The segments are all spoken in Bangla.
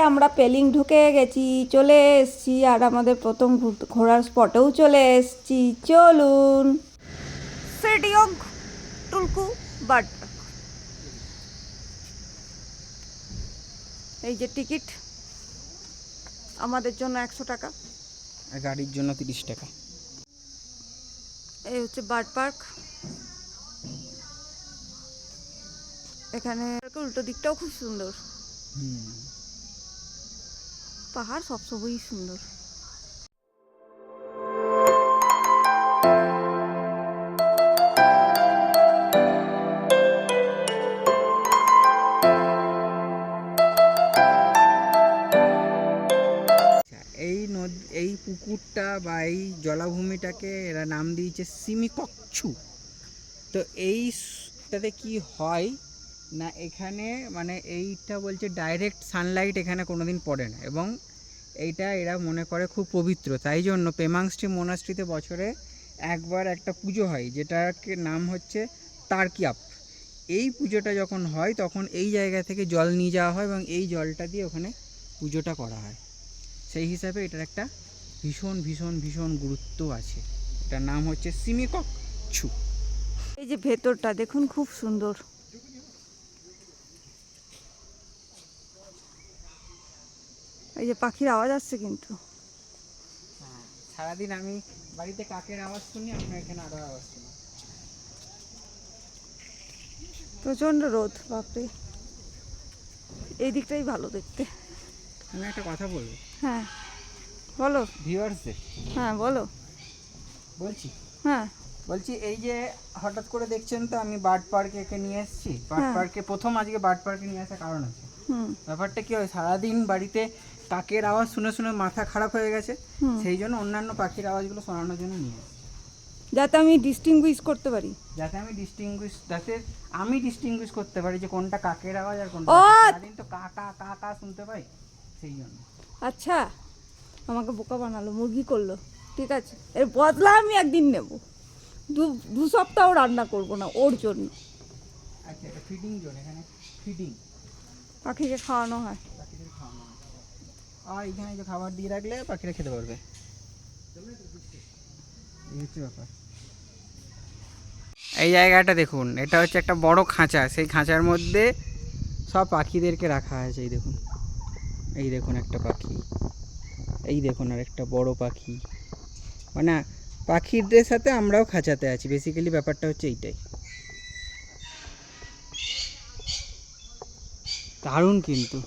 আমরা পেলিং ঢুকে গেছি, চলে এসছি, আর আমাদের প্রথম ঘোরার স্পটেও চলে এসছি। চলুন, সিটি অফ টুলকু বার্ড পার্ক। এই যে টিকিট আমাদের জন্য 100 টাকা, গাড়ির জন্য 30 টাকা। এই হচ্ছে বার্ড পার্ক। এখানে উল্টো দিকটাও খুব সুন্দর, পাহাড় সবসময়ই সুন্দর। এই পুকুরটা বা এই জলাভূমিটাকে এরা নাম দিয়েছে সিমিকচ্ছু। তো এইটাতে কি হয় না, এখানে মানে এইটা বলছে ডাইরেক্ট সানলাইট এখানে কোনোদিন পড়ে না, এবং এইটা এরা মনে করে খুব পবিত্র। তাই জন্য পেমাংস্ট্রি মোনাস্ট্রিতে বছরে একবার একটা পুজো হয়, যেটাকে নাম হচ্ছে তার্কিয়াপ। এই পুজোটা যখন হয় তখন এই জায়গা থেকে জল নিয়ে যাওয়া হয় এবং এই জলটা দিয়ে ওখানে পুজোটা করা হয়। সেই হিসাবে এটার একটা ভীষণ ভীষণ ভীষণ গুরুত্ব আছে। এটার নাম হচ্ছে সিমিকচ্ছু। এই যে ভেতরটা দেখুন, খুব সুন্দর। এই যে পাখির আওয়াজ আসছে কিন্তু। হ্যাঁ, সারাদিন আমি বাড়িতে কাকের আওয়াজ শুনি, আমরা এখানে আরও আওয়াজ শুনি। প্রচণ্ড রোদ, বাপরে। এই দিকটাই ভালো দেখতে। আমি একটা কথা বলবো। হ্যাঁ বলো। ভিউয়ার্সদের হ্যাঁ বলো। হ্যাঁ বলছি, এই যে হঠাৎ করে দেখছেন তো আমি বার্ড পার্কে একে নিয়ে এসেছি। বার্ড পার্কে প্রথম আজকে বার্ড পার্কে নিয়ে আসার কারণ আছে। ব্যাপারটা কি হয়, সারাদিন বাড়িতে কাকের আওয়াজ শুনে শুনে মাথা খারাপ হয়ে গেছে, সেই জন্য অন্যান্য পাখির আওয়াজগুলো শোনানোর জন্য নিয়ে এসেছি, যাতে আমি ডিস্টিংগুইশ করতে পারি। যাতে আমি ডিস্টিংগুইশ করতে পারি যে কোনটা কাকের আওয়াজ আর কোনটা। সারাদিন তো কা কা কা কা শুনতে পাই, সেই জন্য। আচ্ছা, আমাকে বোকা বানালো, মুরগি করলো। ঠিক আছে, এর বদলা আমি একদিন নেব। দু সপ্তাহ রান্না করব না ওর জন্য। আচ্ছা, এটা ফিডিং জোন, এখানে ফিডিং পাখিকে খাওয়ানো হয়। পাখিদের খাওয়ানো হয়, আর এখানে যে খাবার দিয়ে রাখলে পাখিরা খেতে পারবে। এই হচ্ছে ব্যাপার। এই জায়গাটা দেখুন, এটা হচ্ছে একটা বড় খাঁচা। সেই খাঁচার মধ্যে সব পাখিদেরকে রাখা আছে। এই দেখুন একটা পাখি, এই দেখুন আর একটা বড় পাখি। মানে পাখিদের সাথে আমরাও খাঁচাতে আছি, বেসিক্যালি ব্যাপারটা হচ্ছে এইটাই। দারুণ কিন্তু।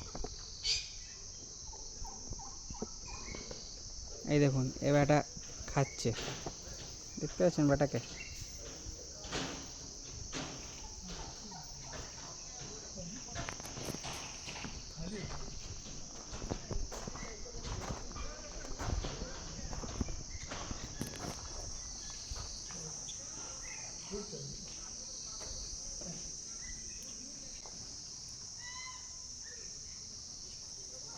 এই দেখুন, এ বেটা খাচ্ছে, দেখতে পাচ্ছেন বেটাকে?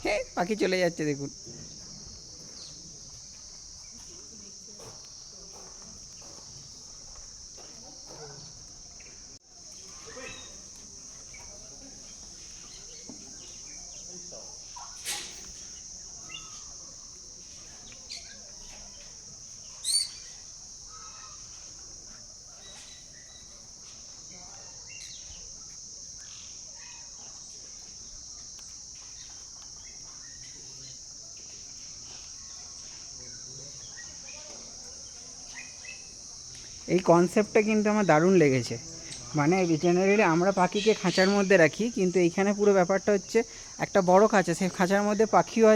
হ্যাঁ, পাখি চলে যাচ্ছে দেখুন। এই কনসেপ্টটা কিন্তু আমার দারুণ লেগেছে। মানে জেনারেলি আমরা পাখিকে খাঁচার মধ্যে রাখি, কিন্তু এইখানে পুরো ব্যাপারটা হচ্ছে একটা বড় খাঁচা, সেই খাঁচার মধ্যে পাখিও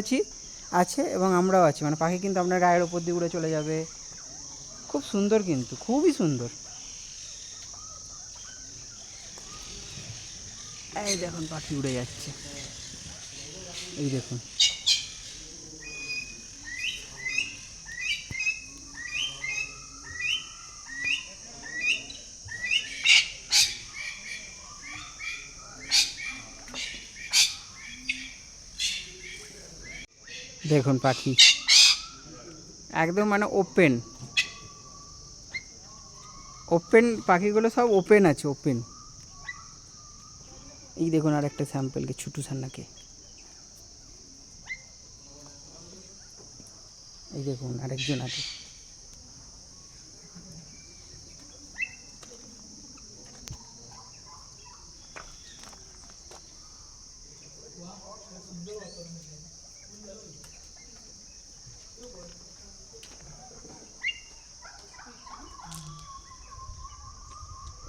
আছে এবং আমরাও আছি। মানে পাখি কিন্তু আপনার গায়ের ওপর দিয়ে উড়ে চলে যাবে। খুব সুন্দর, কিন্তু খুবই সুন্দর। এই দেখুন পাখি উড়ে যাচ্ছে, এই দেখুন। দেখুন পাখি একদম মানে ওপেন পাখিগুলো সব ওপেন আছে, ওপেন। এই দেখুন আর একটা স্যাম্পলকে, ছুটু সান্নাকে। এই দেখুন আরেকজন আছে।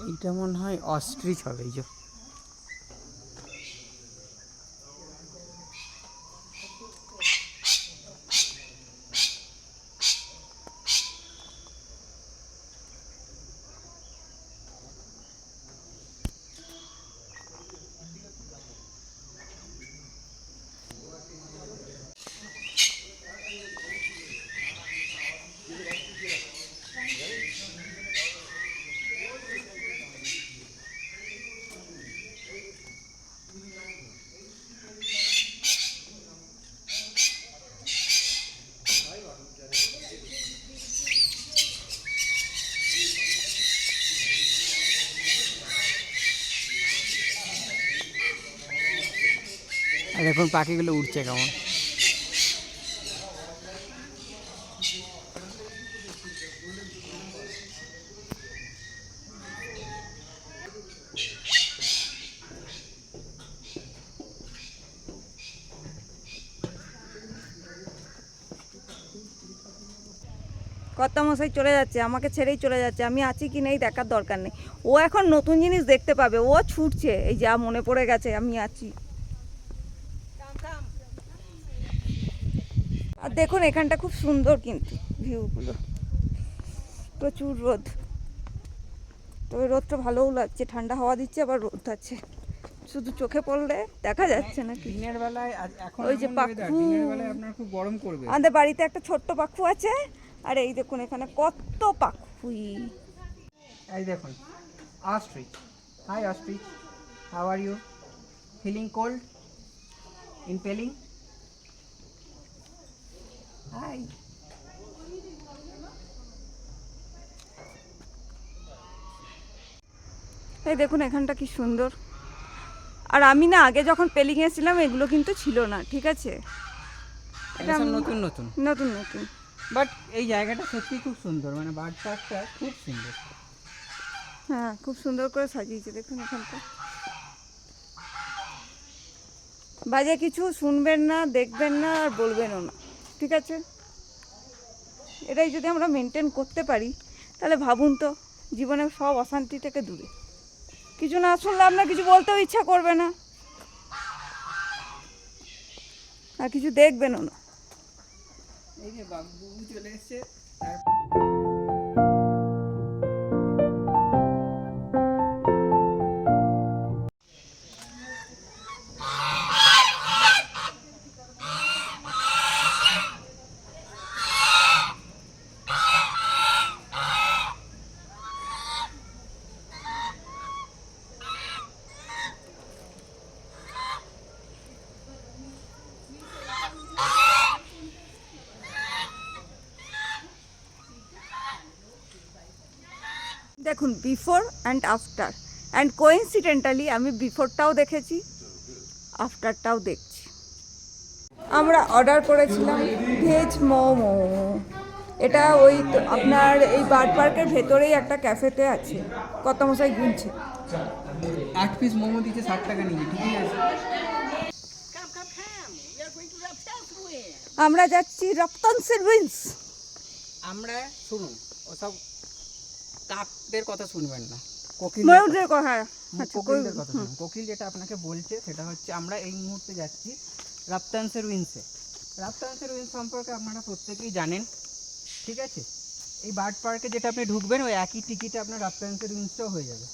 এইটা মনে হয় অস্ট্রিচ হবে, এই যে। আর এখন পাখিগুলো উঠছে কেমন। কর্তামশাই চলে যাচ্ছে, আমাকে ছেড়েই চলে যাচ্ছে। আমি আছি কি নেই দেখার দরকার নেই। ও এখন নতুন জিনিস দেখতে পাবে, ও ছুটছে। এই যা মনে পড়ে গেছে আমি আছি। আর দেখুন এখানটা খুব সুন্দর কিন্তু ভিউগুলো, প্রচুর রোদ। তো ওই রোদটা ভালোও লাগছে, ঠান্ডা হাওয়া দিচ্ছে আবার রোদ আছে, শুধু চোখে পড়লে দেখা যাচ্ছে না। দিনের বেলায় এখন ওই যে পাখু, দিনের বেলায় আপনার খুব গরম করবে। আমাদের বাড়িতে একটা ছোট্ট পাখু আছে, আর এই দেখুন এখানে কত পাখি। এই দেখুন ostrich. Hi ostrich, how are you? Feeling cold in Pelling? Hi. এই দেখুন এখানটা কি সুন্দর। আর আমি না আগে যখন পেলিং এসেছিলাম এগুলো কিন্তু ছিল না, ঠিক আছে? এটা নতুন নতুন নতুন নতুন। বাট এই জায়গাটা সত্যি খুব সুন্দর, মানে বার্ড পার্কটা খুব সুন্দর। হ্যাঁ খুব সুন্দর করে সাজিয়েছে দেখুন এখানটা। বাজে কিছু শুনবেন না, দেখবেন না, আর বলবেনও না, ঠিক আছে? এটাই যদি আমরা মেনটেন করতে পারি তাহলে ভাবুন তো, জীবনের সব অশান্তি থেকে দূরে। কিছু না শুনলে আপনার কিছু বলতেও ইচ্ছা করবে না, আর কিছু দেখবেনও না। এই যে বাবু চলে এসছে। দেখুন before and after, and coincidentally আমি বিফোরটাও দেখেছি, আফটারটাও দেখছি। আমরা অর্ডার করেছিলাম ভেজ মোমো। এটা ওই আপনার এই বার্ড পার্কের ভেতরেই একটা ক্যাফেতে আছে। কর্তামশাই গুনছে। 8 পিস মোমো দিচ্ছে 60 টাকা নিয়ে, ঠিকই আছে। আমরা যাচ্ছি রপ্তান সার্ভিস। আমরা শুনুন, ওসব কাকদের কথা শুনবেন না, ময়ূরদের কথা। আচ্ছা, কোকিলদের কথা শুনুন। কোকিল যেটা আপনাকে বলছে সেটা হচ্ছে আমরা এই মুহূর্তে যাচ্ছি রাপ্তানসের উইন্সে। রাপ্তানসের উইন্স সম্পর্কে আপনারা প্রত্যেকেই জানেন, ঠিক আছে? এই বার্ড পার্কে যেটা আপনি ঢুকবেন ওই একই টিকিটে আপনার রাপ্তানসের উইন্সটাও হয়ে যাবে,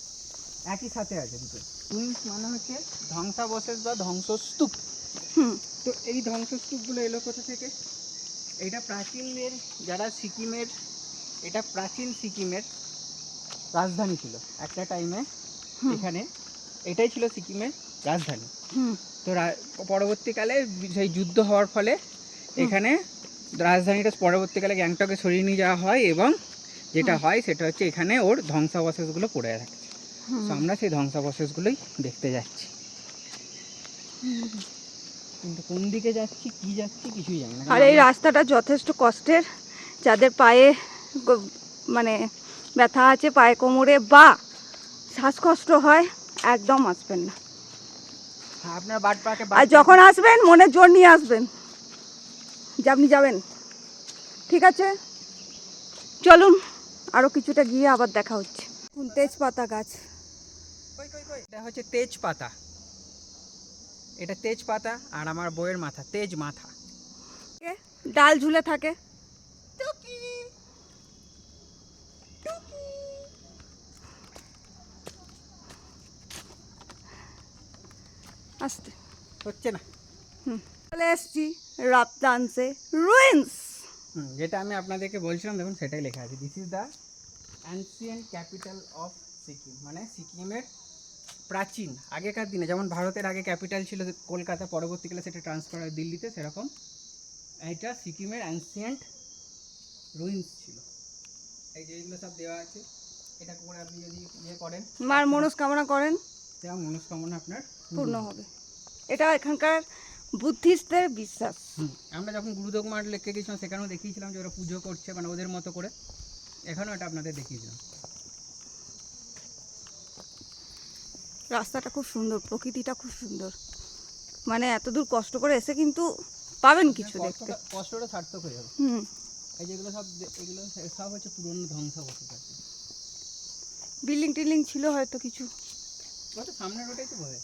একই সাথে আছে দুটো। উইন্স মানে হচ্ছে ধ্বংসাবশেষ বা ধ্বংসস্তূপ। তো এই ধ্বংসস্তূপগুলো এলো কোথা থেকে? এটা প্রাচীনদের, যারা সিকিমের, এটা প্রাচীন সিকিমের রাজধানী ছিল একটা টাইমে। এখানে এটাই ছিল সিকিমের রাজধানী। তো পরবর্তীকালে সেই যুদ্ধ হওয়ার ফলে এখানে রাজধানীটা পরবর্তীকালে গ্যাংটকে সরিয়ে নিয়ে যাওয়া হয়, এবং যেটা হয় সেটা হচ্ছে এখানে ওর ধ্বংসাবশেষগুলো পড়ে থাকে। তো আমরা সেই ধ্বংসাবশেষগুলোই দেখতে যাচ্ছি। কিন্তু কোন দিকে যাচ্ছি কি যাচ্ছি কিছুই জানি না। আর এই রাস্তাটা যথেষ্ট কষ্টের, যাদের পায়ে মানে ব্যথা আছে, পায়ে কোমরে বা শ্বাসকষ্ট হয়, একদম আসবেন না। হ্যাঁ, আপনার বাট পাকে আর যখন আসবেন মনের জোর নিয়ে আসবেন যে আপনি যাবেন। ঠিক আছে, চলুন আরও কিছুটা গিয়ে আবার দেখা হচ্ছে। তেজপাতা গাছ, এটা হচ্ছে তেজপাতা, এটা তেজপাতা আর আমার বইয়ের মাথা তেজ মাথা। ডাল ঝুলে থাকে। আসতে হচ্ছে না। চলে এসছি রাপ্তানসে রুইন্স। যেটা আমি আপনাদেরকে বলছিলাম, দেখুন সেটাই লেখা আছে, this is the ancient capital of Sikkim, মানে সিকিমের প্রাচীন আগেকার দিনে যেমন ভারতের আগে ক্যাপিটাল ছিল কলকাতা, পরবর্তীকালে সেটা ট্রান্সফার হয় দিল্লিতে, সেরকম এটা সিকিমের অ্যানসিয়েন্ট রুইন্স ছিল। এই যে এইগুলো সব দেওয়া আছে, এটা করে আপনি যদি ইয়ে করেন, মার মনস্কামনা করেন, তেমন মনস্কামনা আপনার পূর্ণ হবে। এটা এখানকার বুদ্ধিস্টদের বিশ্বাস। আমরা যখন গুরুদেব মাঠ লেকে গেছিলাম সেখানেও দেখিয়েছিলাম যে ওরা পুজো করছে, মানে ওদের মতো করে। এখানেও এটা আপনাদের দেখিয়েছিলাম। রাস্তাটা খুব সুন্দর, প্রকৃতিটা খুব সুন্দর, মানে এত দূর কষ্ট করে এসে কিন্তু পাবেন কিছু দেখতে। কষ্টটা সার্থক হয়ে যাবে। এই যেগুলো সব, এগুলো সব হচ্ছে পুরনো ধ্বংসাবশেষ। বিল্ডিং টিল্ডিং ছিল হয়তো কিছু। ওটা সামনের রোডেই তো বলে।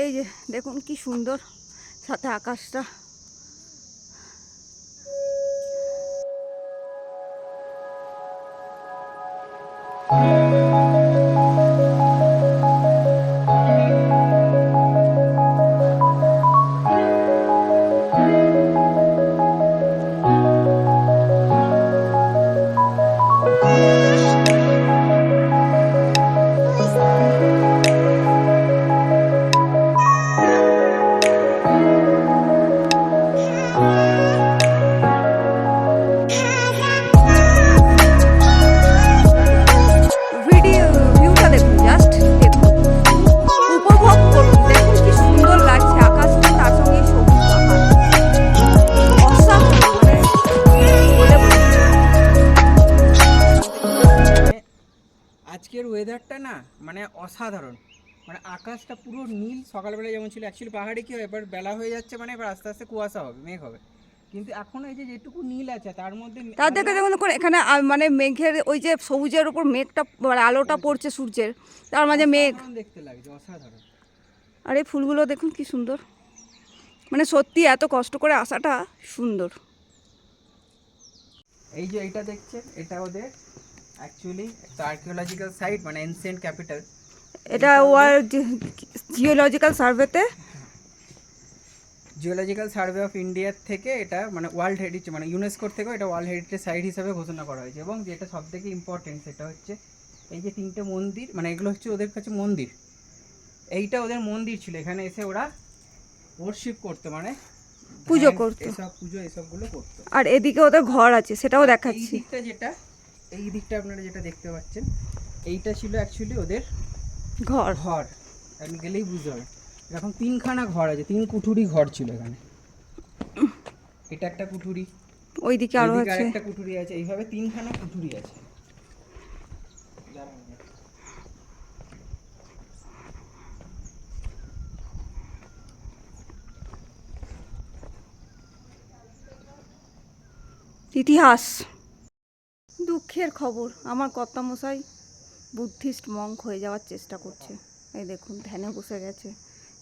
এই যে দেখুন কি সুন্দর, সাথে আকাশটা। ভিউটা দেখুন, জাস্ট দেখুন, উপভোগ করুন। দেখুন কি সুন্দর লাগছে আকাশটা, তার সঙ্গে সবুজ পাহাড়, অসাধারণ, মানে বলে বোঝানো যাবে না। আজকের ওয়েদারটা না মানে অসাধারণ, মানে আকাশটা পুরো নীল। সকালবেলা যেমন ছিল, অ্যাকচুয়ালি পাহাড়ে কি হয়, এবার বেলা হয়ে যাচ্ছে, মানে এবার আস্তে আস্তে কুয়াশা হবে, মেঘ হবে, কিন্তু এখন এই যে যেটুকু নীল আছে তার মধ্যে তার দেখে দেখুন এখানে মানে মেঘের ওই যে সবুজের উপর মেঘটা, মানে আলোটা পড়ছে সূর্যের, তার মাঝে মেঘ। অসাধারণ দেখতে লাগছে, অসাধারণ। আর এই ফুলগুলো দেখুন কি সুন্দর, মানে সত্যি এত কষ্ট করে আসাটা সুন্দর। এই যে এটা দেখছেন, এটা ওদের অ্যাকচুয়ালি একটা আর্কিওলজিক্যাল সাইট, মানে এনসিয়েন্ট ক্যাপিটাল। এটা ওয়ার্ল্ড জিওলজিক্যাল সার্ভেতে, জিওলজিক্যাল সার্ভে অফ ইন্ডিয়ার থেকে এটা মানে ওয়ার্ল্ড হেরিটেজ, মানে ইউনেস্কোর থেকে এটা ওয়ার্ল্ড হেরিটেজ সাইট হিসাবে ঘোষণা করা হয়েছে। এবং যেটা সব থেকে ইম্পর্টেন্ট সেটা হচ্ছে এই যে তিনটে মন্দির, মানে এগুলো হচ্ছে ওদের কাছে মন্দির। এইটা ওদের মন্দির ছিল, এখানে এসে ওরা ওয়ার্শিপ করতো, মানে পুজো করতো, এসব পুজো এসবগুলো করতো। আর এদিকে ওদের ঘর আছে, সেটাও দেখাচ্ছি। এই দিকটা যেটা, এই দিকটা আপনারা যেটা দেখতে পাচ্ছেন, এইটা ছিল অ্যাকচুয়ালি ওদের ঘর। ঘর। আপনি গেলেই বুঝতে হবে, এরকম তিনখানা ঘর আছে, তিন কুঠুরি ঘর ছিল এখানে। এটা একটা কুঠুরি, ওইদিকে আরো আছে, আরেকটা কুঠুরি আছে, এইভাবে তিনখানা কুঠুরি আছে। ইতিহাস। দুঃখের খবর, আমার কর্তামশাই বুদ্ধিস্ট মঙ্ক হয়ে যাওয়ার চেষ্টা করছে। এই দেখুন ধ্যানে বসে গেছে।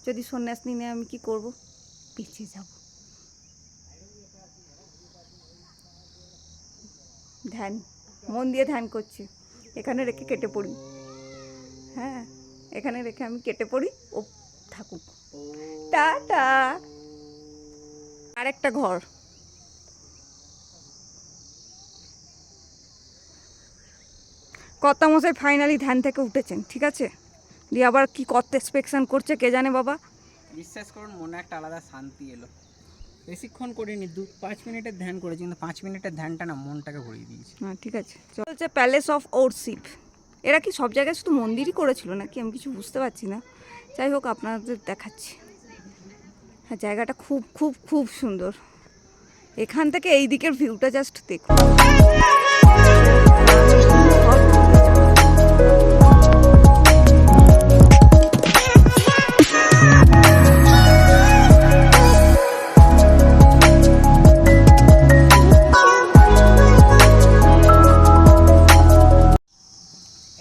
যদি সন্ন্যাস নিয়ে আমি কি করব, পিছিয়ে যাব। ধ্যান, মন দিয়ে ধ্যান করছে। এখানে রেখে কেটে পড়ি, হ্যাঁ এখানে রেখে আমি কেটে পড়ি, ও থাকুক, টাটা। আরেকটা ঘর, কর্তামশাই ফাইনালি ধ্যান থেকে উঠেছেন, ঠিক আছে। দিয়ে আবার কি করতে এক্সপেকশন করছে কে জানে বাবা। বিশ্বাস করুন, মনে একটা আলাদা শান্তি এলো। বেশিক্ষণ করিনি, 5 মিনিটের ধ্যান করেছি, কিন্তু 5 মিনিটের ধ্যানটা না মনটাকে ভরিয়ে দিয়েছে। হ্যাঁ ঠিক আছে, চলছে প্যালেস অফ ওরশিপ। এরা কি সব জায়গায় শুধু মন্দিরই করেছিল নাকি আমি কিছু বুঝতে পারছি না। যাই হোক আপনাদের দেখাচ্ছি। হ্যাঁ, জায়গাটা খুব খুব খুব সুন্দর। এখান থেকে এই দিকের ভিউটা জাস্ট দেখুন।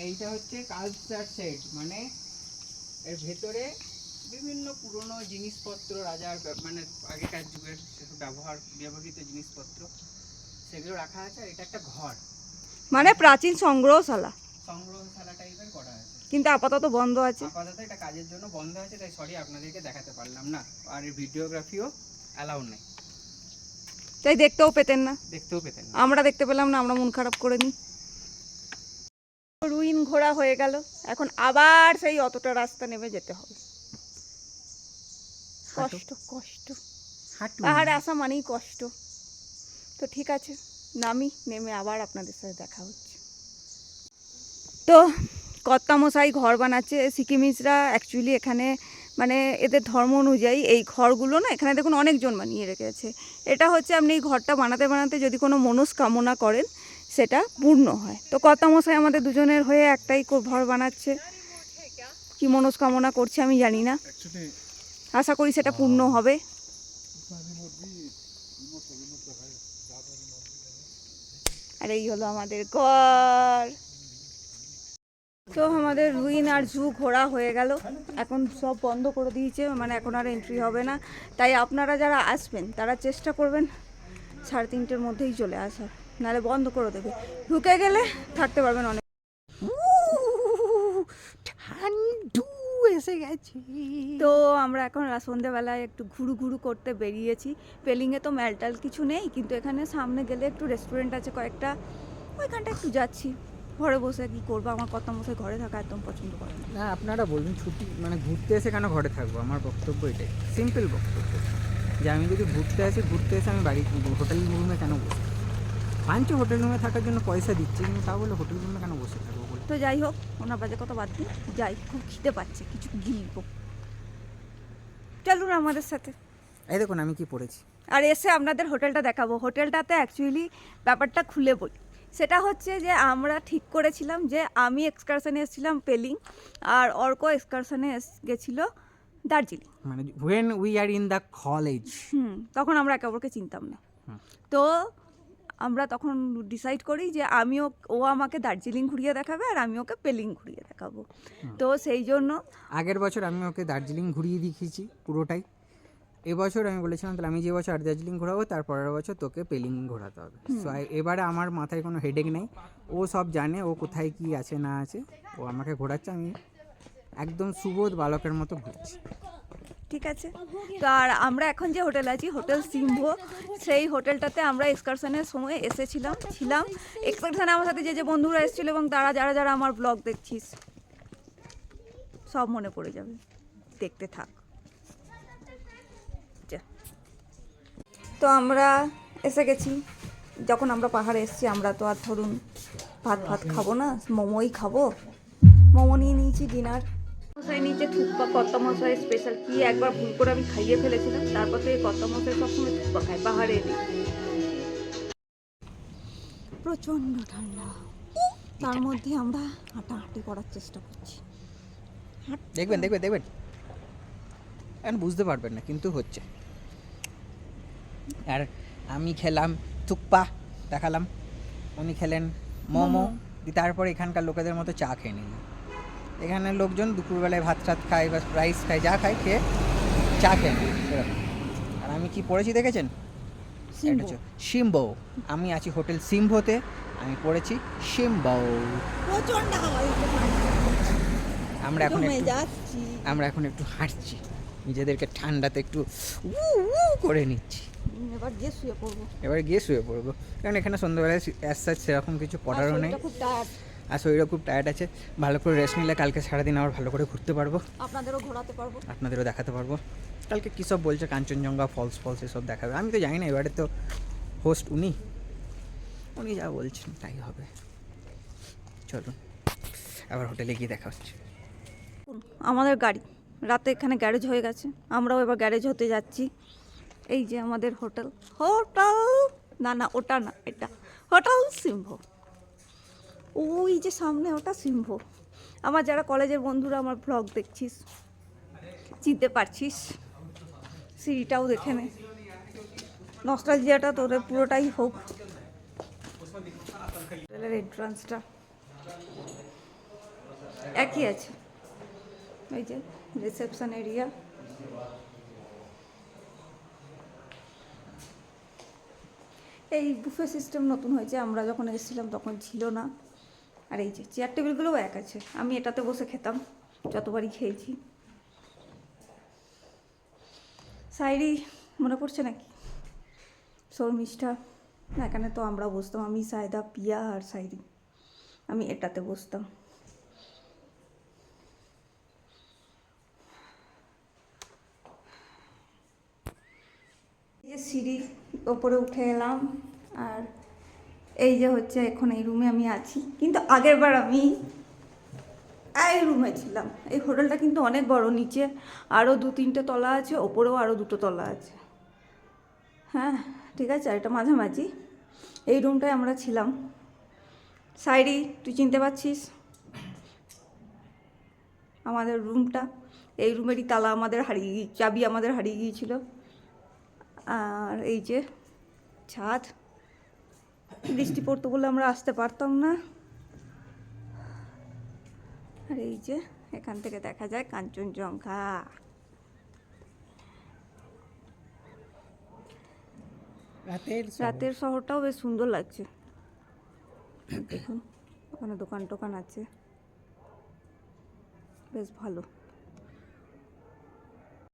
এইটা হচ্ছে কালচার সেট, মানে এর ভেতরে বিভিন্ন পুরনো জিনিসপত্র, রাজার মানে আগেকার যুগের ব্যবহৃত জিনিসপত্র সেগুলো রাখা আছে। আর এটা একটা ঘর, মানে প্রাচীন সংগ্রহশালা টাইপের করা আছে, কিন্তু আপাতত বন্ধ আছে। আপাতত এটা কাজের জন্য বন্ধ আছে, তাই সরি আপনাদেরকে দেখাতে পারলাম না। আর এই ভিডিওগ্রাফিও অ্যালাউ নেই, তাই দেখতেও পেতেন না। আমরা দেখতে পেলাম না, আমরা মন খারাপ করে নিই। রুইন ঘোরা হয়ে গেল, এখন আবার সেই অতটা রাস্তা নেমে যেতে হবে। কষ্ট কষ্ট, পাহাড়ে আসা মানেই কষ্ট। তো ঠিক আছে, নেমে আবার আপনাদের সাথে দেখা হচ্ছে। তো কর্তামশাই ঘর বানাচ্ছে। সিকিমিজরা অ্যাকচুয়ালি এখানে মানে এদের ধর্ম অনুযায়ী এই ঘরগুলো না এখানে দেখুন অনেকজন বানিয়ে রেখেছে। এটা হচ্ছে আপনি এই ঘরটা বানাতে বানাতে যদি কোনো মনস্কামনা করেন সেটা পূর্ণ হয়। তো কর্তামশাই আমাদের দুজনের হয়ে একটাই ঘর বানাচ্ছে। কি মনস্কামনা করছে আমি জানি না, আশা করি সেটা পূর্ণ হবে। আর এই হলো আমাদের ঘর। তো আমাদের রুইন আর জু ঘোরা হয়ে গেল, এখন সব বন্ধ করে দিয়েছে, মানে এখন আর এন্ট্রি হবে না। তাই আপনারা যারা আসবেন তারা চেষ্টা করবেন 3:30-র মধ্যেই চলে আসার, নাহলে বন্ধ করে দেবে। ঢুকে গেলে থাকতে পারবেন অনেক। ঠান্ডু এসে গেছে। তো আমরা এখন সন্ধ্যেবেলায় একটু ঘুরু করতে বেরিয়েছি। পেলিংয়ে তো ম্যালটাল কিছু নেই, কিন্তু এখানে সামনে গেলে একটু রেস্টুরেন্ট আছে কয়েকটা, ওইখানটা একটু যাচ্ছি। ঘরে বসে কি করবো, আমার কর্তামশাই ঘরে থাকা একদম পছন্দ করে না। আপনারা বলুন ছুটি মানে ঘুরতে এসে কেন ঘরে থাকবো? আমার বক্তব্য এটাই, সিম্পল বক্তব্য, যে আমি যদি ঘুরতে এসে আমি বাড়ি হোটেল রুমে কেন বসে মানছি? হোটেল রুমে থাকার জন্য পয়সা দিচ্ছি, কিন্তু তা বলে হোটেল রুমে কেন বসে থাকবো? তো যাই হোক, ওনার বাজে কথা বাদ দিই, যাই, খুব খিদে পাচ্ছে, কিছু গিলবো। চলুন আমাদের সাথে। এই দেখুন আমি কি পড়েছি। আর এসে আপনাদের হোটেলটা দেখাবো। হোটেলটাতে অ্যাকচুয়ালি ব্যাপারটা খুলে বলি। সেটা হচ্ছে যে আমরা ঠিক করেছিলাম যে আমি এক্সকারশনে এসেছিলাম পেলিং, আর অর্ক এক্সকারশনে গেছিলো দার্জিলিং। মানে when we are in the college, তখন আমরা একে অপরকে চিনতাম না। তো আমরা তখন ডিসাইড করি যে ও আমাকে দার্জিলিং ঘুরিয়ে দেখাবে আর আমি ওকে পেলিং ঘুরিয়ে দেখাবো। তো সেই জন্য আগের বছর আমি ওকে দার্জিলিং ঘুরিয়ে দেখিয়েছি পুরোটাই। এবছর আমি বলেছিলাম তাহলে আমি যে বছর আর দার্জিলিং ঘোরাবো তার পরের বছর তোকে পেলিং ঘোরাতে হবে। সো এবারে আমার মাথায় কোনো হেডেক নেই, ও সব জানে, ও কোথায় কি আছে না আছে, ও আমাকে ঘোরাচ্ছে, আমি একদম সুবোধ বালকের মতো ঘুরছি। ঠিক আছে। তো আর আমরা এখন যে হোটেল আছি, হোটেল সিম্ভো, সেই হোটেলটাতে আমরা এক্সকারশনের সময় ছিলাম। এক্সকারশনে আমার সাথে যে বন্ধুরা এসেছিল এবং তারা যারা আমার ব্লগ দেখছিস সব মনে পড়ে যাবে, দেখতে থাক। তো আমরা এসে গেছি। যখন আমরা পাহাড়ে এসেছি আমরা তো আর ধরুন ভাত খাবো না, মোমোই খাবো। মোমো নিয়ে নিয়েছি ডিনার। মশাই নিচে থুপ্পা, কর্তামশাই স্পেশাল কি একবার ভুল করে আমি খাইয়ে ফেলেছিলাম, তারপর থেকে কর্তামশাই সবসময় থুপ্পা খায় পাহাড়ে এনে। প্রচণ্ড ঠান্ডা, তার মধ্যে আমরা হাঁটাহাঁটি করার চেষ্টা করছি। দেখবেন এখন বুঝতে পারবেন না, কিন্তু হচ্ছে। আর আমি খেলাম থুপ্পা, দেখালাম, উনি খেলেন মোমো, তারপর এখানকার লোকেদের মতো চা খেয়ে নিলাম। এখানে লোকজন দুপুরবেলায় ভাত খায় বা রাইস খায়, যা খায় খেয়ে চা খেয়ে নেয় এরকম। আর আমি কি পড়েছি দেখেছেন? এটা হচ্ছে সিম্বো। আমি আছি হোটেল সিম্ভোতে, আমি পড়েছি সিম্বো। আমরা এখন একটু হাঁটছি, নিজেদেরকে ঠান্ডাতে একটু করে নিচ্ছি। এবার গিয়ে শুয়ে পড়বো, কারণ এখানে সন্ধ্যাবেলায় সেরকম কিছু পড়ারও নেই, আর শরীরও খুব টায়ার্ড আছে। ভালো করে রেস্ট নিলে কালকে সারাদিন আবার ভালো করে ঘুরতে পারবো, আপনাদেরও ঘোরাতে পারবো, আপনাদেরও দেখাতে পারবো। কালকে কী সব বলছে, কাঞ্চনজঙ্ঘা ফলস এসব দেখাবে, আমি তো জানি না, এবারে তো হোস্ট উনি যা বলছেন তাই হবে। চলুন। আবার হোটেলে গিয়ে দেখা হচ্ছে। আমাদের গাড়ি রাতে এখানে গ্যারেজ হয়ে গেছে, আমরাও এবার গ্যারেজ হতে যাচ্ছি। এই যে আমাদের হোটেল, না না ওটা না, এটা হোটেল সিংহ। ওই যে সামনে ওটা সিংহ। আমার যারা কলেজের বন্ধুরা আমার ব্লগ দেখছিস, চিনতে পারছিস। সিঁড়িটাও দেখে নে, নস্টালজিয়াটা তোদের পুরোটাই হোক। হোটেলের এন্ট্রান্সটা একই আছে, এই যে রিসেপশন এরিয়া। এই বুফে সিস্টেম নতুন হয়েছে, আমরা যখন এসেছিলাম তখন ছিল না। আর এই যে চেয়ার টেবিলগুলোও এক আছে, আমি এটাতে বসে খেতাম যতবারই খেয়েছি। সাইরি মনে পড়ছে নাকি? শর্মিষ্ঠা, না এখানে তো আমরা বসতাম, আমি সায়দা, পিয়া আর সাইরি, আমি এটাতে বসতাম। এই যে সিঁড়ি ওপরে উঠে এলাম, আর এই যে হচ্ছে এখন এই রুমে আমি আছি, কিন্তু আগের বার আমি এই রুমে ছিলাম। এই হোটেলটা কিন্তু অনেক বড়, নিচে আরও 2-3টে তলা আছে, ওপরেও আরও 2টো তলা আছে। হ্যাঁ ঠিক আছে, আর এটা মাঝামাঝি। এই রুমটায় আমরা ছিলাম। সাইরি তুই চিনতে পারছিস আমাদের রুমটা? এই রুমেরই তালা আমাদের চাবি আমাদের হারিয়ে গিয়েছিল। আর এই যে ছাদ, বৃষ্টি পড়তো বলে আমরা আসতে পারতাম না। আর এই যে এখান থেকে দেখা যায় কাঞ্চনজঙ্ঘা। রাতের শহরটাও বেশ সুন্দর লাগছে। দেখুন ওখানে দোকান টোকান আছে, বেশ ভালো।